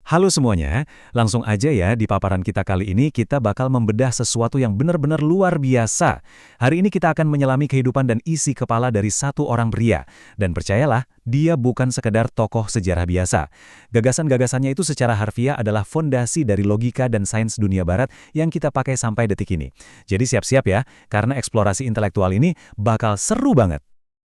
Halo semuanya, langsung aja ya di paparan kita kali ini kita bakal membedah sesuatu yang benar-benar luar biasa. Hari ini kita akan menyelami kehidupan dan isi kepala dari satu orang pria. Dan percayalah, dia bukan sekedar tokoh sejarah biasa. Gagasan-gagasannya itu secara harfiah adalah fondasi dari logika dan sains dunia barat yang kita pakai sampai detik ini. Jadi siap-siap ya, karena eksplorasi intelektual ini bakal seru banget.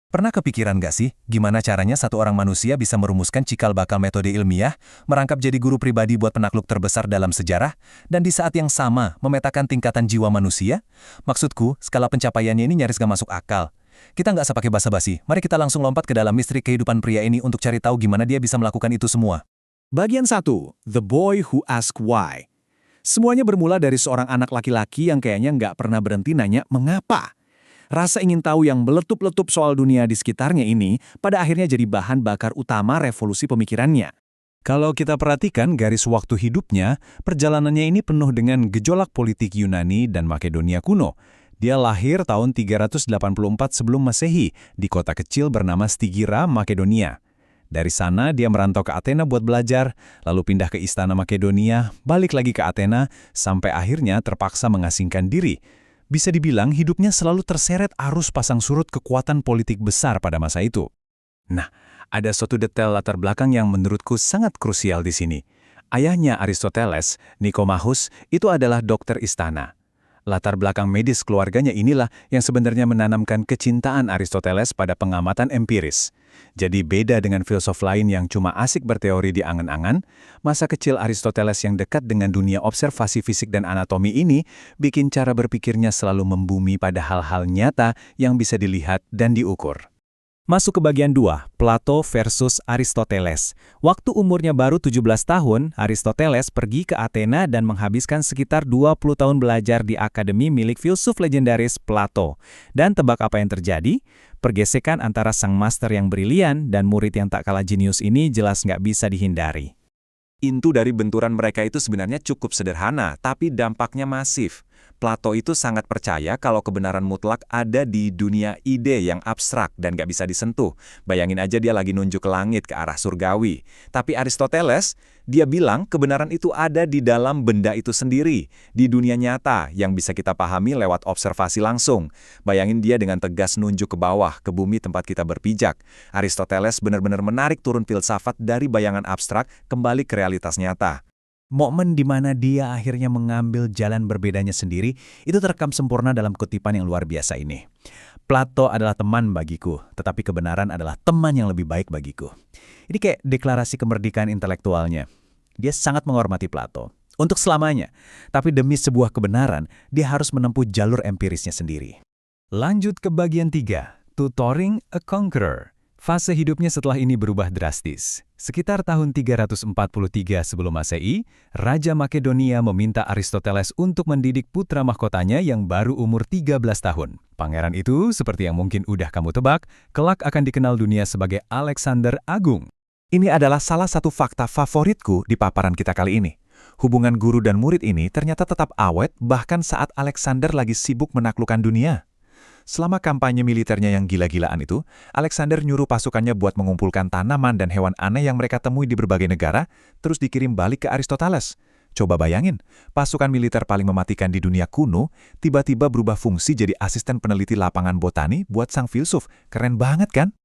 Pernah kepikiran gak sih, gimana caranya satu orang manusia bisa merumuskan cikal bakal metode ilmiah, merangkap jadi guru pribadi buat penakluk terbesar dalam sejarah, dan di saat yang sama memetakan tingkatan jiwa manusia? Maksudku, skala pencapaiannya ini nyaris gak masuk akal. Kita nggak usah pakai basa-basi, mari kita langsung lompat ke dalam misteri kehidupan pria ini untuk cari tahu gimana dia bisa melakukan itu semua. Bagian 1. The Boy Who Asked Why. Semuanya bermula dari seorang anak laki-laki yang kayaknya nggak pernah berhenti nanya mengapa. Rasa ingin tahu yang meletup-letup soal dunia di sekitarnya ini pada akhirnya jadi bahan bakar utama revolusi pemikirannya. Kalau kita perhatikan garis waktu hidupnya, perjalanannya ini penuh dengan gejolak politik Yunani dan Makedonia kuno. Dia lahir tahun 384 sebelum Masehi di kota kecil bernama Stygira, Makedonia. Dari sana dia merantau ke Athena buat belajar, lalu pindah ke istana Makedonia, balik lagi ke Athena, sampai akhirnya terpaksa mengasingkan diri. Bisa dibilang hidupnya selalu terseret arus pasang surut kekuatan politik besar pada masa itu. Nah, ada suatu detail latar belakang yang menurutku sangat krusial di sini. Ayahnya Aristoteles, Nikomachus, itu adalah dokter istana. Latar belakang medis keluarganya inilah yang sebenarnya menanamkan kecintaan Aristoteles pada pengamatan empiris. Jadi beda dengan filsuf lain yang cuma asik berteori di angan-angan, masa kecil Aristoteles yang dekat dengan dunia observasi fisik dan anatomi ini bikin cara berpikirnya selalu membumi pada hal-hal nyata yang bisa dilihat dan diukur. Masuk ke bagian 2, Plato versus Aristoteles. Waktu umurnya baru 17 tahun, Aristoteles pergi ke Athena dan menghabiskan sekitar 20 tahun belajar di akademi milik filsuf legendaris Plato. Dan tebak apa yang terjadi? Pergesekan antara sang master yang brilian dan murid yang tak kalah jenius ini jelas nggak bisa dihindari. Intu dari benturan mereka itu sebenarnya cukup sederhana, tapi dampaknya masif. Plato itu sangat percaya kalau kebenaran mutlak ada di dunia ide yang abstrak dan gak bisa disentuh. Bayangin aja dia lagi nunjuk ke langit ke arah surgawi. Tapi Aristoteles, dia bilang kebenaran itu ada di dalam benda itu sendiri, di dunia nyata yang bisa kita pahami lewat observasi langsung. Bayangin dia dengan tegas nunjuk ke bawah, ke bumi tempat kita berpijak. Aristoteles benar-benar menarik turun filsafat dari bayangan abstrak kembali ke realitas nyata. Momen di mana dia akhirnya mengambil jalan berbedanya sendiri, itu terekam sempurna dalam kutipan yang luar biasa ini. Plato adalah teman bagiku, tetapi kebenaran adalah teman yang lebih baik bagiku. Ini kayak deklarasi kemerdekaan intelektualnya. Dia sangat menghormati Plato. Untuk selamanya. Tapi demi sebuah kebenaran, dia harus menempuh jalur empirisnya sendiri. Lanjut ke bagian 3, Tutoring a Conqueror. Fase hidupnya setelah ini berubah drastis. Sekitar tahun 343 sebelum Masehi, Raja Makedonia meminta Aristoteles untuk mendidik putra mahkotanya yang baru umur 13 tahun. Pangeran itu, seperti yang mungkin udah kamu tebak, kelak akan dikenal dunia sebagai Alexander Agung. Ini adalah salah satu fakta favoritku di paparan kita kali ini. Hubungan guru dan murid ini ternyata tetap awet bahkan saat Alexander lagi sibuk menaklukkan dunia. Selama kampanye militernya yang gila-gilaan itu, Alexander nyuruh pasukannya buat mengumpulkan tanaman dan hewan aneh yang mereka temui di berbagai negara, terus dikirim balik ke Aristoteles. Coba bayangin, pasukan militer paling mematikan di dunia kuno, tiba-tiba berubah fungsi jadi asisten peneliti lapangan botani buat sang filsuf. Keren banget kan?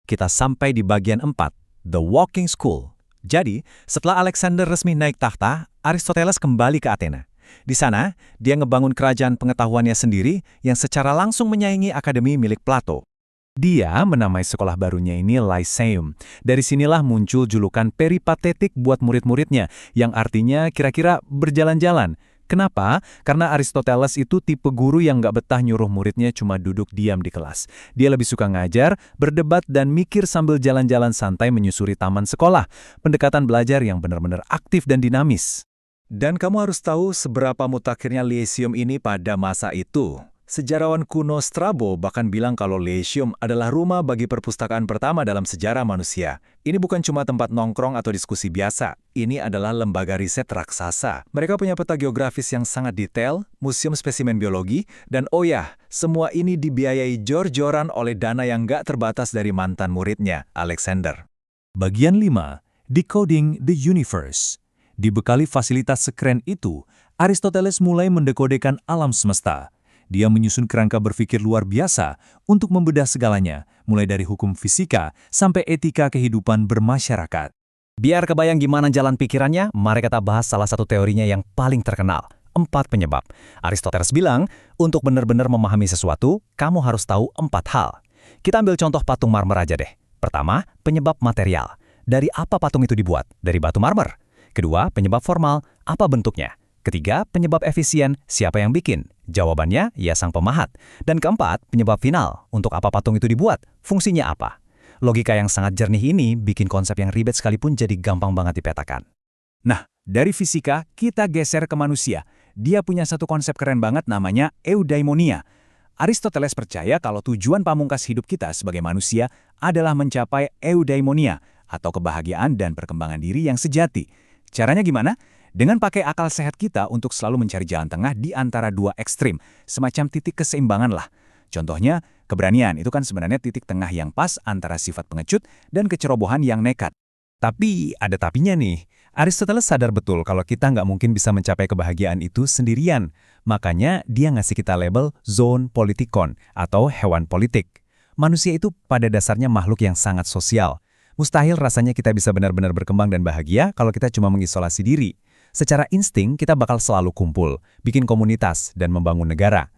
Kita sampai di bagian 4, The Walking School. Jadi, setelah Alexander resmi naik tahta, Aristoteles kembali ke Athena. Di sana, dia ngebangun kerajaan pengetahuannya sendiri yang secara langsung menyaingi akademi milik Plato. Dia menamai sekolah barunya ini Lyceum. Dari sinilah muncul julukan peripatetik buat murid-muridnya, yang artinya kira-kira berjalan-jalan. Kenapa? Karena Aristoteles itu tipe guru yang nggak betah nyuruh muridnya cuma duduk diam di kelas. Dia lebih suka ngajar, berdebat, dan mikir sambil jalan-jalan santai menyusuri taman sekolah. Pendekatan belajar yang benar-benar aktif dan dinamis. Dan kamu harus tahu seberapa mutakhirnya Lyceum ini pada masa itu. Sejarawan kuno Strabo bahkan bilang kalau Lyceum adalah rumah bagi perpustakaan pertama dalam sejarah manusia. Ini bukan cuma tempat nongkrong atau diskusi biasa. Ini adalah lembaga riset raksasa. Mereka punya peta geografis yang sangat detail, museum spesimen biologi, dan oh ya, semua ini dibiayai jor-joran oleh dana yang gak terbatas dari mantan muridnya, Alexander. Bagian 5, Decoding the Universe. Dibekali fasilitas sekeren itu, Aristoteles mulai mendekodekan alam semesta. Dia menyusun kerangka berpikir luar biasa untuk membedah segalanya, mulai dari hukum fisika sampai etika kehidupan bermasyarakat. Biar kebayang gimana jalan pikirannya, mari kita bahas salah satu teorinya yang paling terkenal, 4 penyebab. Aristoteles bilang, untuk benar-benar memahami sesuatu, kamu harus tahu 4 hal. Kita ambil contoh patung marmer aja deh. Pertama, penyebab material. Dari apa patung itu dibuat? Dari batu marmer. Kedua, penyebab formal. Apa bentuknya? Ketiga, penyebab efisien. Siapa yang bikin? Jawabannya, ya sang pemahat. Dan keempat, penyebab final. Untuk apa patung itu dibuat? Fungsinya apa? Logika yang sangat jernih ini bikin konsep yang ribet sekalipun jadi gampang banget dipetakan. Nah, dari fisika, kita geser ke manusia. Dia punya satu konsep keren banget namanya eudaimonia. Aristoteles percaya kalau tujuan pamungkas hidup kita sebagai manusia adalah mencapai eudaimonia, atau kebahagiaan dan perkembangan diri yang sejati. Caranya gimana? Dengan pakai akal sehat kita untuk selalu mencari jalan tengah di antara dua ekstrim, semacam titik keseimbangan lah. Contohnya, keberanian itu kan sebenarnya titik tengah yang pas antara sifat pengecut dan kecerobohan yang nekat. Tapi ada tapinya nih. Aristoteles sadar betul kalau kita nggak mungkin bisa mencapai kebahagiaan itu sendirian. Makanya dia ngasih kita label zoon politikon atau hewan politik. Manusia itu pada dasarnya makhluk yang sangat sosial. Mustahil rasanya kita bisa benar-benar berkembang dan bahagia kalau kita cuma mengisolasi diri. Secara insting kita bakal selalu kumpul, bikin komunitas, dan membangun negara.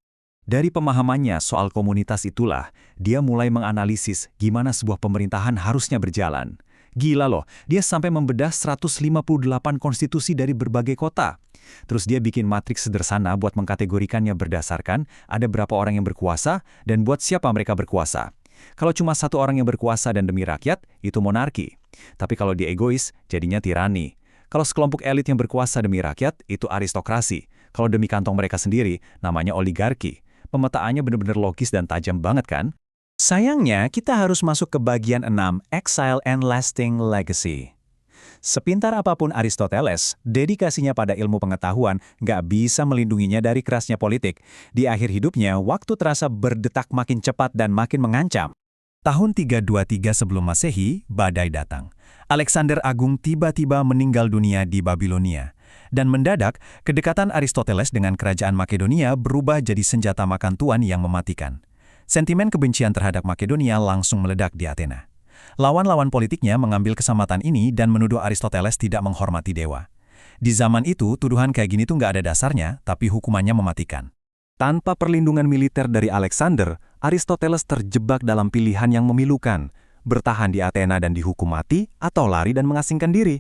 Dari pemahamannya soal komunitas itulah, dia mulai menganalisis gimana sebuah pemerintahan harusnya berjalan. Gila loh, dia sampai membedah 158 konstitusi dari berbagai kota. Terus dia bikin matriks sederhana buat mengkategorikannya berdasarkan ada berapa orang yang berkuasa dan buat siapa mereka berkuasa. Kalau cuma satu orang yang berkuasa dan demi rakyat, itu monarki. Tapi kalau dia egois, jadinya tirani. Kalau sekelompok elit yang berkuasa demi rakyat, itu aristokrasi. Kalau demi kantong mereka sendiri, namanya oligarki. Pemetaannya benar-benar logis dan tajam banget kan? Sayangnya, kita harus masuk ke bagian 6, Exile and Lasting Legacy. Sepintar apapun Aristoteles, dedikasinya pada ilmu pengetahuan nggak bisa melindunginya dari kerasnya politik. Di akhir hidupnya, waktu terasa berdetak makin cepat dan makin mengancam. Tahun 323 sebelum Masehi, badai datang. Alexander Agung tiba-tiba meninggal dunia di Babilonia. Dan mendadak, kedekatan Aristoteles dengan kerajaan Makedonia berubah jadi senjata makan tuan yang mematikan. Sentimen kebencian terhadap Makedonia langsung meledak di Athena. Lawan-lawan politiknya mengambil kesempatan ini dan menuduh Aristoteles tidak menghormati dewa. Di zaman itu, tuduhan kayak gini tuh nggak ada dasarnya, tapi hukumannya mematikan. Tanpa perlindungan militer dari Alexander, Aristoteles terjebak dalam pilihan yang memilukan, bertahan di Athena dan dihukum mati, atau lari dan mengasingkan diri.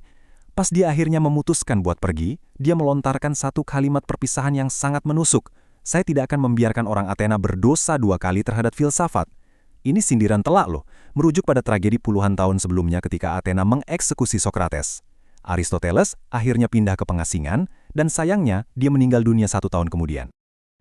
Pas dia akhirnya memutuskan buat pergi, dia melontarkan satu kalimat perpisahan yang sangat menusuk. Saya tidak akan membiarkan orang Athena berdosa 2 kali terhadap filsafat. Ini sindiran telak loh, merujuk pada tragedi puluhan tahun sebelumnya ketika Athena mengeksekusi Socrates. Aristoteles akhirnya pindah ke pengasingan, dan sayangnya dia meninggal dunia 1 tahun kemudian.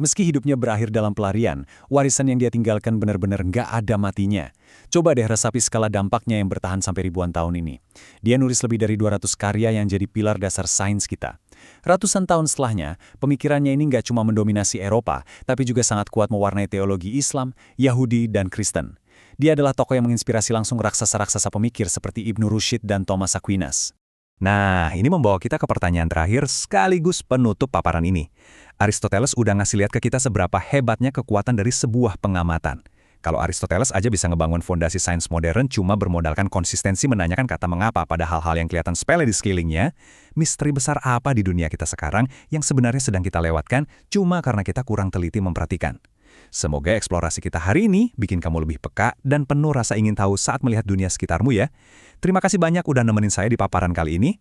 Meski hidupnya berakhir dalam pelarian, warisan yang dia tinggalkan benar-benar nggak ada matinya. Coba deh resapi skala dampaknya yang bertahan sampai ribuan tahun ini. Dia nulis lebih dari 200 karya yang jadi pilar dasar sains kita. Ratusan tahun setelahnya, pemikirannya ini nggak cuma mendominasi Eropa, tapi juga sangat kuat mewarnai teologi Islam, Yahudi, dan Kristen. Dia adalah tokoh yang menginspirasi langsung raksasa-raksasa pemikir seperti Ibnu Rushd dan Thomas Aquinas. Nah, ini membawa kita ke pertanyaan terakhir sekaligus penutup paparan ini. Aristoteles udah ngasih lihat ke kita seberapa hebatnya kekuatan dari sebuah pengamatan. Kalau Aristoteles aja bisa ngebangun fondasi sains modern cuma bermodalkan konsistensi menanyakan kata mengapa pada hal-hal yang kelihatan sepele di sekelilingnya, misteri besar apa di dunia kita sekarang yang sebenarnya sedang kita lewatkan cuma karena kita kurang teliti memperhatikan. Semoga eksplorasi kita hari ini bikin kamu lebih peka dan penuh rasa ingin tahu saat melihat dunia sekitarmu ya. Terima kasih banyak udah nemenin saya di paparan kali ini.